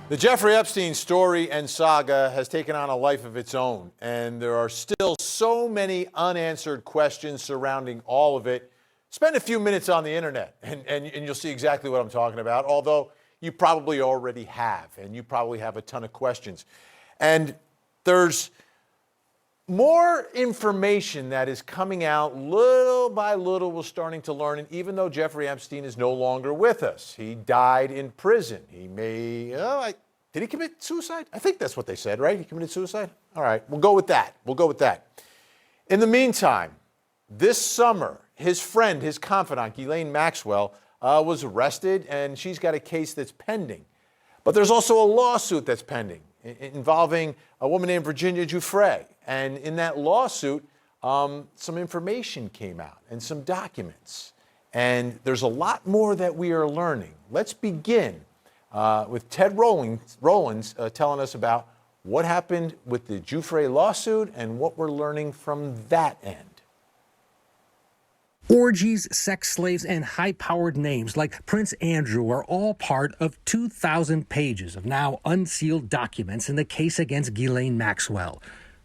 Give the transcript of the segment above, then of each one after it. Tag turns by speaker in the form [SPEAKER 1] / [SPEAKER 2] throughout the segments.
[SPEAKER 1] The Jeffrey Epstein story and saga has taken on a life of its own, and there are still so many unanswered questions surrounding all of it. Spend a few minutes on the internet, and you'll see exactly what I'm talking about, although you probably already have, and you probably have a ton of questions. And there's more information that is coming out little by little. We're starting to learn, and even though Jeffrey Epstein is no longer with us, he died in prison. He may, did he commit suicide? I think that's what they said, right? He committed suicide? All right, we'll go with that. We'll go with that. In the meantime, this summer, his friend, his confidant, Ghislaine Maxwell, was arrested, and she's got a case that's pending. But there's also a lawsuit that's pending involving a woman named Virginia Giuffre. And in that lawsuit, some information came out and some documents. And there's a lot more that we are learning. Let's begin with Ted Rowlands telling us about what happened with the Giuffre lawsuit and what we're learning from that end.
[SPEAKER 2] Orgies, sex slaves, and high-powered names like Prince Andrew are all part of 2,000 pages of now unsealed documents in the case against Ghislaine Maxwell.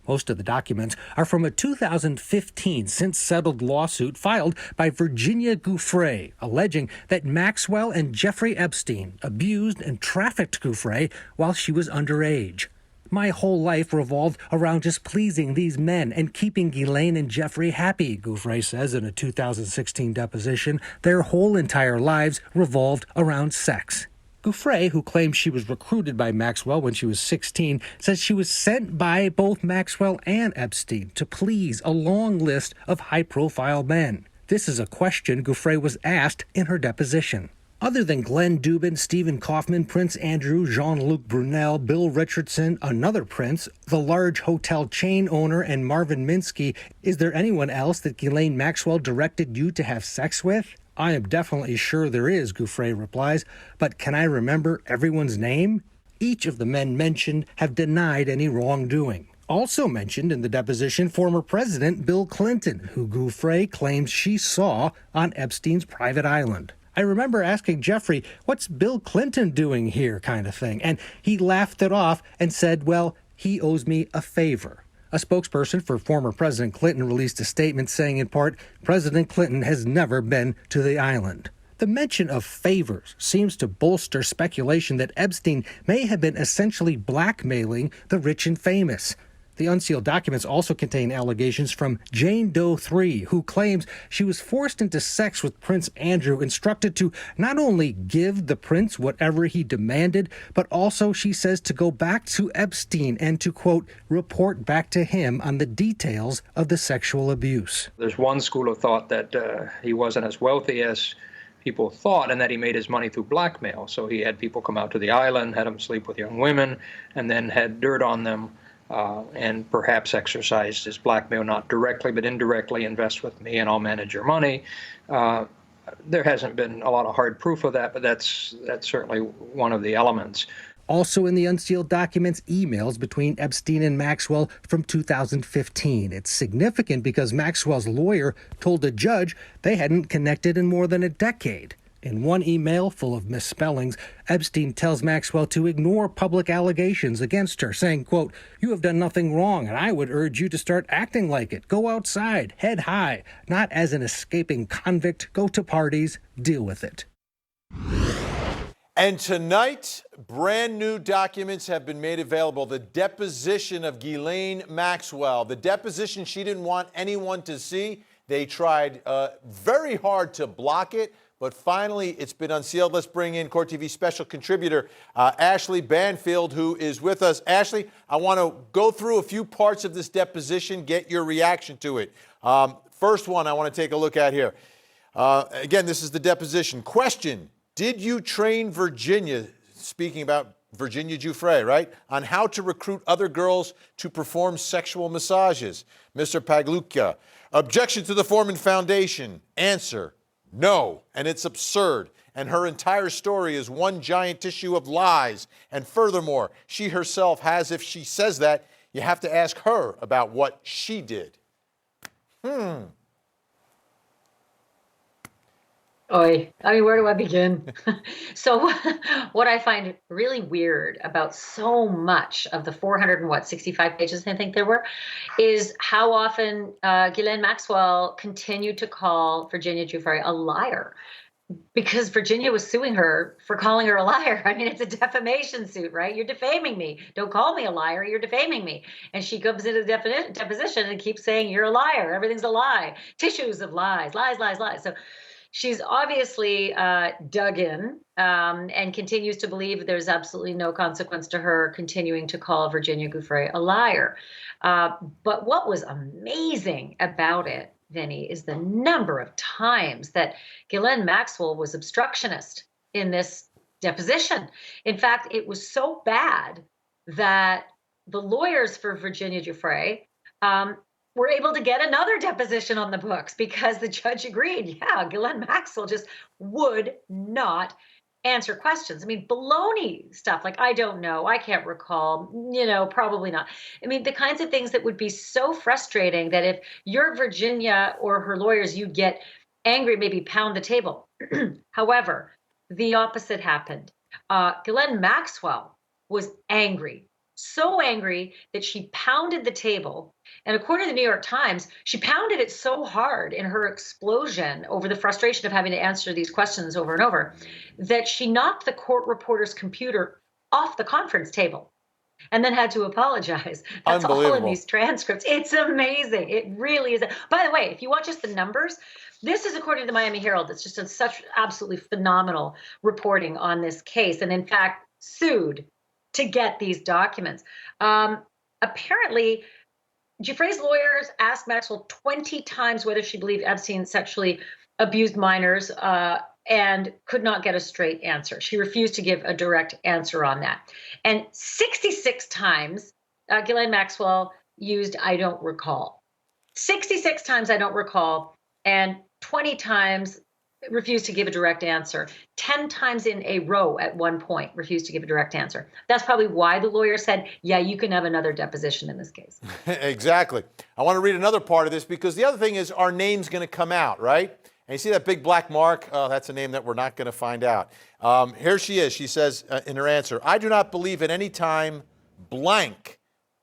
[SPEAKER 2] Most of the documents are from a 2015 since-settled lawsuit filed by Virginia Giuffre, alleging that Maxwell and Jeffrey Epstein abused and trafficked Giuffre while she was underage. My whole life revolved around just pleasing these men and keeping Ghislaine and Jeffrey happy, Giuffre says in a 2016 deposition. Their whole entire lives revolved around sex. Giuffre, who claims she was recruited by Maxwell when she was 16, says she was sent by both Maxwell and Epstein to please a long list of high-profile men. This is a question Giuffre was asked in her deposition. Other than Glenn Dubin, Stephen Kaufman, Prince Andrew, Jean-Luc Brunel, Bill Richardson, another prince, the large hotel chain owner, and Marvin Minsky, is there anyone else that Ghislaine Maxwell directed you to have sex with? I am definitely sure there is, Giuffre replies, but can I remember everyone's name? Each of the men mentioned have denied any wrongdoing. Also mentioned in the deposition, former President Bill Clinton, who Giuffre claims she saw on Epstein's private island. I remember asking Jeffrey, what's Bill Clinton doing here, kind of thing, and he laughed it off and said, well, he owes me a favor. A spokesperson for former President Clinton released a statement saying, in part, President Clinton has never been to the island. The mention of favors seems to bolster speculation that Epstein may have been essentially blackmailing the rich and famous. The unsealed documents also contain allegations from Jane Doe 3, who claims she was forced into sex with Prince Andrew, instructed to not only give the prince whatever he demanded, but also, she says, to go back to Epstein and to, quote, report back to him on the details of the sexual abuse.
[SPEAKER 3] There's one school of thought that he wasn't as wealthy as people thought, and that he made his money through blackmail. So he had people come out to the island, had them sleep with young women, and then had dirt on them. And perhaps exercised his blackmail, not directly, but indirectly, invest with me and I'll manage your money. There hasn't been a lot of hard proof of that, but that's certainly one of the elements.
[SPEAKER 2] Also in the unsealed documents, emails between Epstein and Maxwell from 2015. It's significant because Maxwell's lawyer told a judge they hadn't connected in more than a decade. In one email full of misspellings, Epstein tells Maxwell to ignore public allegations against her, saying, quote, you have done nothing wrong, and I would urge you to start acting like it. Go outside, head high, not as an escaping convict. Go to parties, deal with it.
[SPEAKER 1] And tonight, brand new documents have been made available. The deposition of Ghislaine Maxwell. The deposition she didn't want anyone to see. They tried very hard to block it. But finally, it's been unsealed. Let's bring in Court TV special contributor Ashley Banfield, who is with us. Ashley, I want to go through a few parts of this deposition, get your reaction to it. First one I want to take a look at here. Again, this is the deposition. Question, did you train Virginia, speaking about Virginia Giuffre, right, on how to recruit other girls to perform sexual massages? Mr. Paglucca. Objection to the Foreman Foundation. Answer. No, and it's absurd, and her entire story is one giant tissue of lies. And furthermore, she herself has, if she says that, you have to ask her about what she did.
[SPEAKER 4] Oy. I mean, where do I begin? So, what I find really weird about so much of the 65 pages, I think there were, is how often Ghislaine Maxwell continued to call Virginia Giuffre a liar because Virginia was suing her for calling her a liar. I mean, it's a defamation suit, right? You're defaming me. Don't call me a liar. You're defaming me. And she comes into the deposition and keeps saying, you're a liar. Everything's a lie. Tissues of lies, lies, lies, lies. So she's obviously dug in and continues to believe there's absolutely no consequence to her continuing to call Virginia Giuffre a liar. But what was amazing about it, Vinny, is the number of times that Ghislaine Maxwell was obstructionist in this deposition. In fact, it was so bad that the lawyers for Virginia Giuffre were able to get another deposition on the books because the judge agreed. Yeah, Ghislaine Maxwell just would not answer questions. I mean, baloney stuff like, I don't know, I can't recall, probably not. I mean, the kinds of things that would be so frustrating that if you're Virginia or her lawyers, you get angry, maybe pound the table. However, the opposite happened. Ghislaine Maxwell was angry, so angry that she pounded the table. And according to the New York Times, she pounded it so hard in her explosion over the frustration of having to answer these questions over and over that she knocked the court reporter's computer off the conference table and then had to apologize. That's all in these transcripts. It's amazing. It really is. By the way, if you want just the numbers, this is according to the Miami Herald. It's just such absolutely phenomenal reporting on this case. And in fact, sued to get these documents. Apparently, Giuffre's lawyers asked Maxwell 20 times whether she believed Epstein sexually abused minors and could not get a straight answer. She refused to give a direct answer on that. And 66 times, Ghislaine Maxwell used I don't recall. 66 times I don't recall, and 20 times refused to give a direct answer. 10 times in a row at one point refused to give a direct answer. That's probably why the lawyer said, yeah, you can have another deposition in this case.
[SPEAKER 1] Exactly. I want to read another part of this because the other thing is our name's going to come out, right? And you see that big black mark? Oh, that's a name that we're not going to find out. Here she is. She says in her answer, I do not believe at any time blank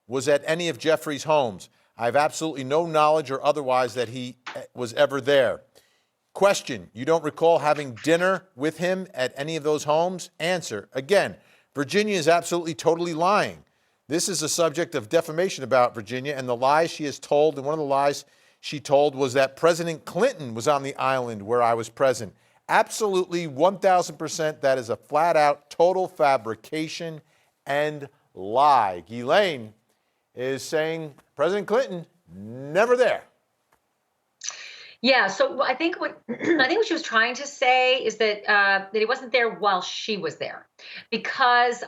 [SPEAKER 1] was at any of Jeffrey's homes. I have absolutely no knowledge or otherwise that he was ever there. Question, you don't recall having dinner with him at any of those homes? Answer, again, Virginia is absolutely totally lying. This is a subject of defamation about Virginia and the lies she has told. And one of the lies she told was that President Clinton was on the island where I was present. Absolutely 1,000% that is a flat out total fabrication and lie. Ghislaine is saying President Clinton never there.
[SPEAKER 4] Yeah, so I think what she was trying to say is that that he wasn't there while she was there, because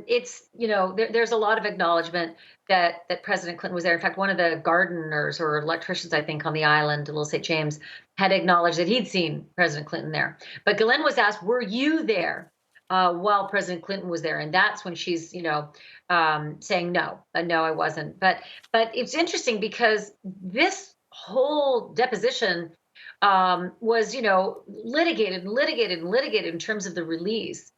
[SPEAKER 4] it's there's a lot of acknowledgement that President Clinton was there. In fact, one of the gardeners or electricians, I think, on the island, Little St. James, had acknowledged that he'd seen President Clinton there. But Ghislaine was asked, "Were you there while President Clinton was there?" And that's when she's saying no, I wasn't. But it's interesting because this whole deposition was, litigated in terms of the release.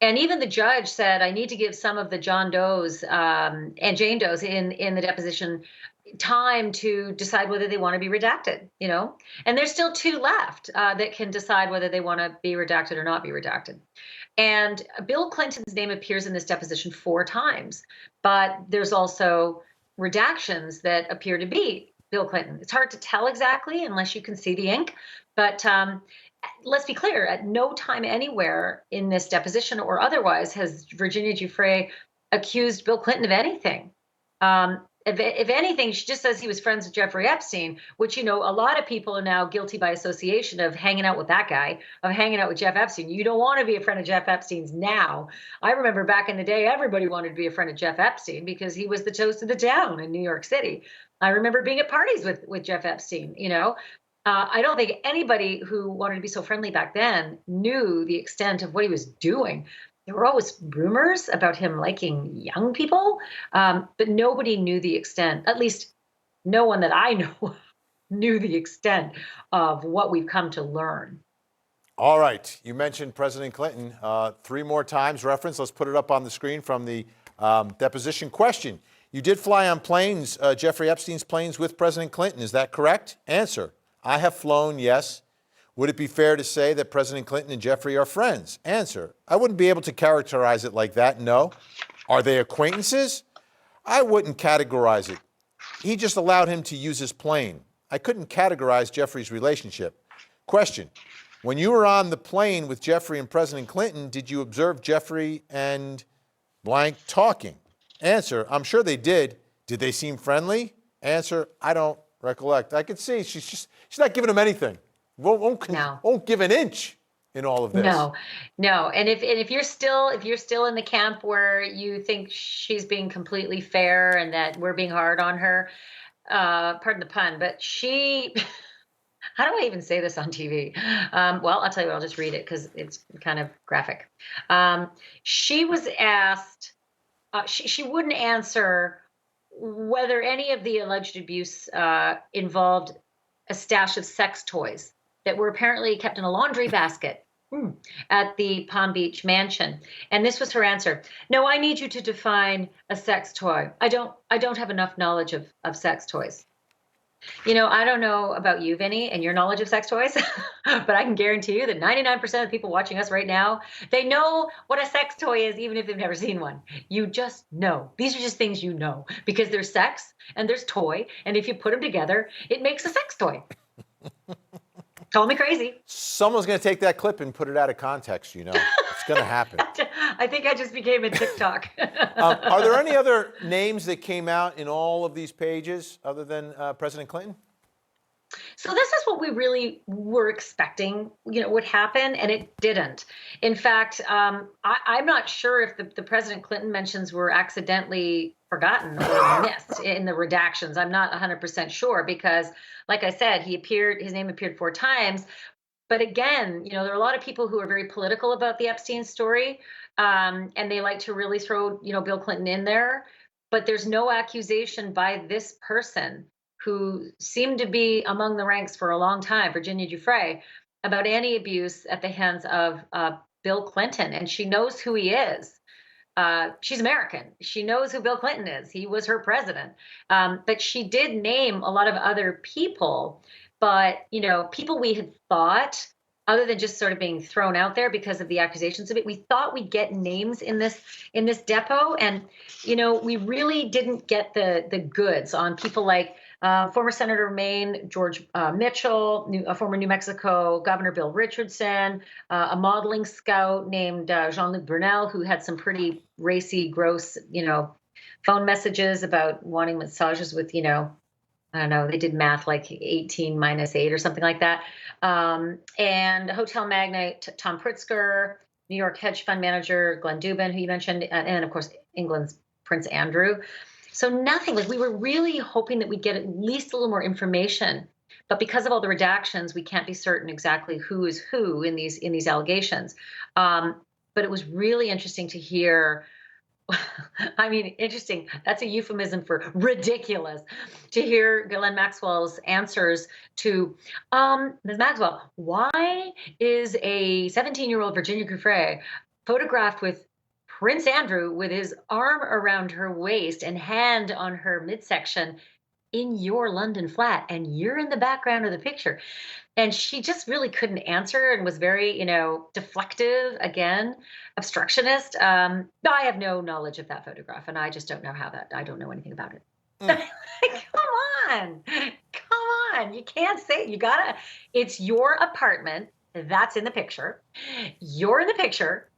[SPEAKER 4] And even the judge said, I need to give some of the John Does and Jane Does in the deposition time to decide whether they want to be redacted, And there's still 2 left that can decide whether they want to be redacted or not be redacted. And Bill Clinton's name appears in this deposition 4 times, but there's also redactions that appear to be Bill Clinton. It's hard to tell exactly unless you can see the ink, but let's be clear, at no time anywhere in this deposition or otherwise has Virginia Giuffre accused Bill Clinton of anything. If anything, she just says he was friends with Jeffrey Epstein, which, a lot of people are now guilty by association of hanging out with that guy, of hanging out with Jeff Epstein. You don't want to be a friend of Jeff Epstein's now. I remember back in the day, everybody wanted to be a friend of Jeff Epstein because he was the toast of the town in New York City. I remember being at parties with Jeff Epstein, I don't think anybody who wanted to be so friendly back then knew the extent of what he was doing. There were always rumors about him liking young people, but nobody knew the extent, at least no one that I know knew the extent of what we've come to learn.
[SPEAKER 1] All right. You mentioned President Clinton 3 more times reference. Let's put it up on the screen from the deposition question. You did fly on planes, Jeffrey Epstein's planes with President Clinton. Is that correct? Answer. I have flown, yes. Would it be fair to say that President Clinton and Jeffrey are friends? Answer. I wouldn't be able to characterize it like that, no. Are they acquaintances? I wouldn't categorize it. He just allowed him to use his plane. I couldn't categorize Jeffrey's relationship. Question. When you were on the plane with Jeffrey and President Clinton, did you observe Jeffrey and blank talking? Answer, I'm sure they did. Did they seem friendly? Answer, I don't recollect. I could see she's not giving him anything. Won't give an inch in all of this.
[SPEAKER 4] No. And if you're still in the camp where you think she's being completely fair and that we're being hard on her, pardon the pun, but she, how do I even say this on TV? Well, I'll tell you what, I'll just read it because it's kind of graphic. She was asked, she wouldn't answer whether any of the alleged abuse involved a stash of sex toys that were apparently kept in a laundry basket at the Palm Beach mansion. And this was her answer. No, I need you to define a sex toy. I don't have enough knowledge of sex toys. You know, I don't know about you, Vinny, and your knowledge of sex toys, but I can guarantee you that 99% of the people watching us right now, they know what a sex toy is, even if they've never seen one. You just know. These are just things you know, because there's sex and there's toy, and if you put them together, it makes a sex toy. Call me crazy.
[SPEAKER 1] Someone's going to take that clip and put it out of context, you know. It's going to happen.
[SPEAKER 4] I think I just became a TikTok.
[SPEAKER 1] Are there any other names that came out in all of these pages other than President Clinton?
[SPEAKER 4] So this is what we really were expecting, would happen, and it didn't. In fact, I'm not sure if the President Clinton mentions were accidentally forgotten or missed in the redactions. I'm not 100% sure because, like I said, his name appeared 4 times. But again, there are a lot of people who are very political about the Epstein story, and they like to really throw, Bill Clinton in there. But there's no accusation by this person who seemed to be among the ranks for a long time, Virginia Giuffre, about any abuse at the hands of Bill Clinton. And she knows who he is. She's American. She knows who Bill Clinton is. He was her president. But she did name a lot of other people, but, people we had thought, other than just sort of being thrown out there because of the accusations of it, we thought we'd get names in this depo. And, we really didn't get the goods on people like former Senator of Maine, George Mitchell, former New Mexico Governor Bill Richardson, a modeling scout named Jean-Luc Brunel, who had some pretty racy, gross, phone messages about wanting massages with, I don't know, they did math like 18 minus 8 or something like that. And hotel magnate Tom Pritzker, New York hedge fund manager Glenn Dubin, who you mentioned, and of course, England's Prince Andrew. So nothing, like we were really hoping that we'd get at least a little more information, but because of all the redactions, we can't be certain exactly who is who in these allegations. But it was really interesting to hear. I mean, interesting. That's a euphemism for ridiculous. To hear Ghislaine Maxwell's answers to Ms. Maxwell, why is a 17-year-old Virginia Giuffre photographed with Prince Andrew with his arm around her waist and hand on her midsection in your London flat, and you're in the background of the picture? And she just really couldn't answer and was very, deflective, again, obstructionist. I have no knowledge of that photograph, and I just don't know I don't know anything about it. Come on. You can't say, it's your apartment that's in the picture. You're in the picture.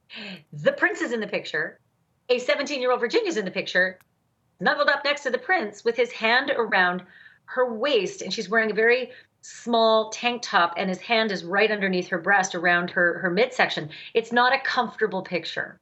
[SPEAKER 4] The prince is in the picture. A 17-year-old Virginia's in the picture, snuggled up next to the prince with his hand around her waist, and she's wearing a very small tank top, and his hand is right underneath her breast around her midsection. It's not a comfortable picture.